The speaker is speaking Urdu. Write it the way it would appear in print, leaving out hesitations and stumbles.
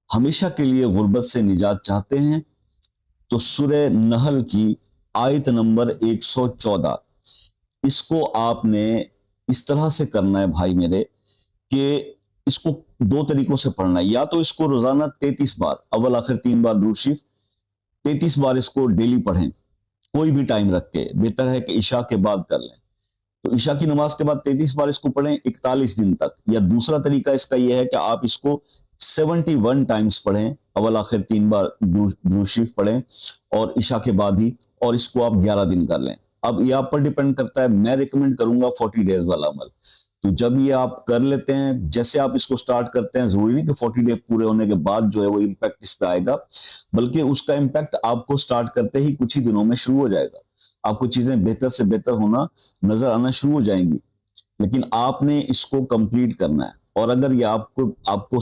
ہمیشہ کے لیے غربت سے نجات چاہتے ہیں تو سورہ نحل کی آیت نمبر 114 اس کو آپ نے اس طرح سے کرنا ہے بھائی میرے کہ اس کو دو طریقوں سے پڑھنا ہے. یا تو اس کو روزانہ 33 بار اول آخر 3 بار درود شریف 33 بار اس کو ڈیلی پڑھیں, کوئی بھی ٹائم رکھ کے. بہتر ہے کہ عشاء کے بعد کر لیں تو عشاء کی نماز کے بعد 33 بار اس کو پڑھیں 41 دن تک. یا دوسرا طریقہ اس کا یہ ہے کہ آپ اس کو 71 ٹائمز پڑھیں, اول آخر 3 بار درود شریف پڑھیں اور عشاء کے بعد ہی, اور اس کو آپ 11 دن کر لیں. اب یہ آپ پر ڈیپینڈ کرتا ہے, میں ریکمینڈ کروں گا 40 ڈیز والا عمل. تو جب یہ آپ کر لیتے ہیں, جیسے آپ اس کو سٹارٹ کرتے ہیں, ضروری نہیں کہ 40 ڈے پورے ہونے کے بعد جو ہے وہ امپیکٹ اس پہ آئے گا, بلکہ اس کا امپیکٹ آپ کو سٹارٹ کرتے ہی کچھ ہی دنوں میں شروع ہو جائے گا. آپ کو چیزیں بہتر سے بہتر ہونا نظر آنا شروع ہو جائیں گی, لیکن آپ نے اس کو کمپلیٹ کرنا ہے. اور اگر یہ آپ کو